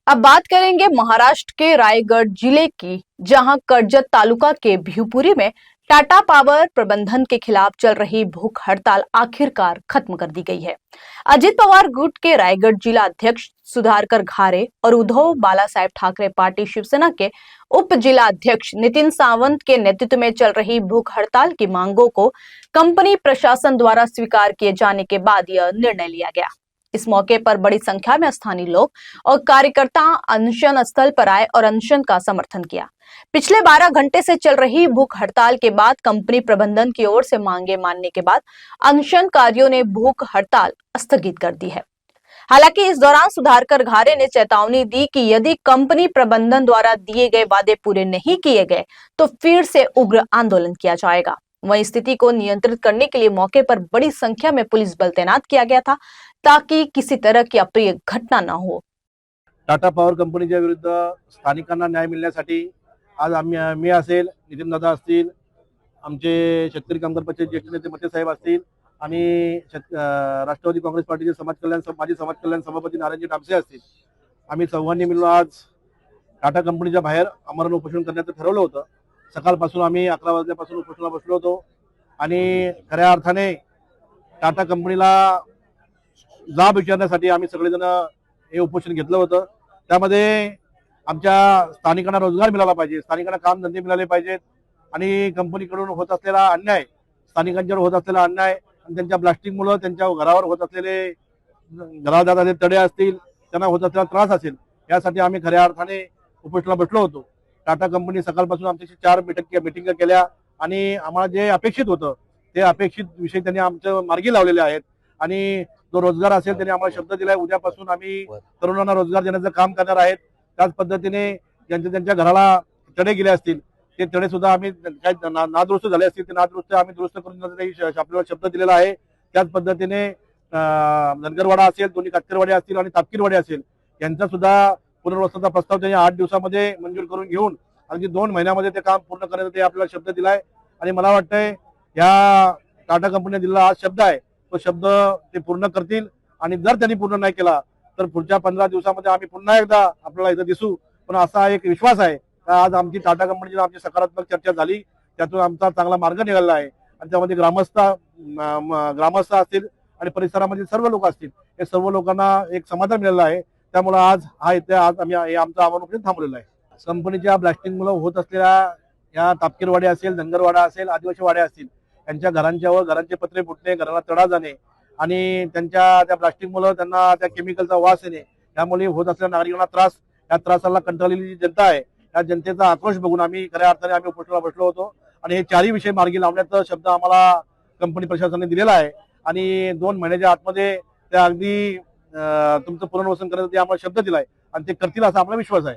अब बात करेंगे महाराष्ट्र के रायगढ़ जिले की, जहां कर्जत तालुका के भिवपुरी में टाटा पावर प्रबंधन के खिलाफ चल रही भूख हड़ताल आखिरकार खत्म कर दी गई है। अजित पवार गुट के रायगढ़ जिला अध्यक्ष सुधाकर घारे और उद्धव बालासाहेब ठाकरे पार्टी शिवसेना के उप जिला अध्यक्ष नितिन सावंत के नेतृत्व में चल रही भूख हड़ताल की मांगों को कंपनी प्रशासन द्वारा स्वीकार किए जाने के बाद यह निर्णय लिया गया। इस मौके पर बड़ी संख्या में स्थानीय लोग और कार्यकर्ता अनशन स्थल पर आए और अनशन का समर्थन किया। पिछले 12 घंटे से चल रही भूख हड़ताल के बाद कंपनी प्रबंधन की ओर से मांगे मानने के बाद अनशनकारियों ने भूख हड़ताल स्थगित कर दी है। हालांकि इस दौरान सुधाकर घारे ने चेतावनी दी कि यदि कंपनी प्रबंधन द्वारा दिए गए वादे पूरे नहीं किए गए तो फिर से उग्र आंदोलन किया जाएगा। वहीं स्थिति को नियंत्रित करने के लिए मौके पर बड़ी संख्या में पुलिस बल तैनात किया गया था ताकि किसी तरह की अप्रिय घटना न हो। टाटा पॉवर कंपनीच्या विरुद्ध स्थानिकांना न्याय मिळण्यासाठी आज मी असेल, नितीन दादा असतील, आमचे शेतकरी कामगार पक्षाचे ज्येष्ठ नेते मते साहेब असतील आणि राष्ट्रवादी काँग्रेस पार्टीचे माजी समाज कल्याण सभापती नारायणजी डाबसे असतील, आम्ही चौघांनी मिळून आज टाटा कंपनीच्या बाहेर आमरण उपोषण करण्याचं ठरवलं होतं। सकाळपासून आम्ही 11 वाजल्यापासून उपोषणाला बसलो होतो आणि खऱ्या अर्थाने टाटा कंपनीला जाब विचारण्यासाठी आम्ही सगळेजण हे उपोषण घेतलं होतं। त्यामध्ये आमच्या स्थानिकांना रोजगार मिळाला पाहिजे, स्थानिकांना काम धंदे मिळाले पाहिजेत आणि कंपनीकडून होत असलेला अन्याय, स्थानिकांच्यावर होत असलेला अन्याय आणि त्यांच्या ब्लास्टिंगमुळे त्यांच्या घरावर होत असलेले घरावर जात असलेले तडे असतील, त्यांना होत असलेला त्रास असेल, यासाठी आम्ही खऱ्या अर्थाने उपोषणाला बसलो होतो। टाटा कंपनी सकाळपासून आमच्याशी 4 मीटिंग केल्या आणि आम्हाला जे अपेक्षित होतं ते अपेक्षित विषय त्यांनी आमच्या मार्गी लावलेले आहेत आणि जो रोजगार असेल त्यांनी आम्हाला शब्द दिलाय, उद्यापासून आम्ही तरुणांना रोजगार देण्याचं काम करणार आहेत। त्याच पद्धतीने ज्यांच्या घराला तडे गेले असतील ते तडे सुद्धा आम्ही काय नादुरुस्त झाले असतील ते नादुरुस्त आम्ही दुरुस्त करून आपल्याला शब्द दिलेला आहे। त्याच पद्धतीने धनगरवाडा असेल, दोन्ही कातकरवाडे असतील आणि तापकीरवाडे असेल, यांचा सुद्धा पुनर्वसनाचा प्रस्ताव त्यांनी 8 दिवसामध्ये मंजूर करून घेऊन अगदी 2 महिन्यामध्ये ते काम पूर्ण करण्याचा ते आपल्याला शब्द दिलाय आणि मला वाटतंय या टाटा कंपनीने दिलेला आज शब्द आहे तो शब्द ते पूर्ण करतील आणि जर त्यांनी पूर्ण नाही केला तर पुढच्या 15 दिवसामध्ये आम्ही पुन्हा एकदा आपल्याला इथं दिसू। पण असा एक विश्वास आहे की आज आमची टाटा कंपनीची आमची सकारात्मक चर्चा झाली, त्यातून आमचा चांगला मार्ग निघाला आहे आणि त्यामध्ये ग्रामस्थ असतील आणि परिसरामधील सर्व लोक असतील, हे सर्व लोकांना एक समाधान मिळालं आहे। त्यामुळे आज आम्ही आमचं आव्हान थांबवलेलं आहे। कंपनीच्या ब्लास्टिंगमुळे होत असलेल्या या तापकीरवाडे असेल, धनगरवाडा असेल, आदिवासी वाडे असतील, यांच्या घरांचे पत्रे फुटणे, घराला तडा जाणे आणि त्यांच्या त्या ब्लास्टिंगमुळे त्यांना त्या केमिकलचा वास येणे, त्यामुळे होत असलेल्या नागरिकांना त्रास, या त्रासाला कंटाळलेली जी जनता आहे या जनतेचा आक्रोश बघून आम्ही खऱ्या अर्थाने आम्ही उपोषणाला बसलो होतो आणि हे 4ही विषय मार्गी लावण्याचा शब्द आम्हाला कंपनी प्रशासनाने दिलेला आहे आणि 2 महिन्याच्या आतमध्ये त्या अगदी तुमचं पुनर्वसन करण्याचा आम्हाला शब्द दिलाय आणि ते करतील असा आम्हाला विश्वास आहे।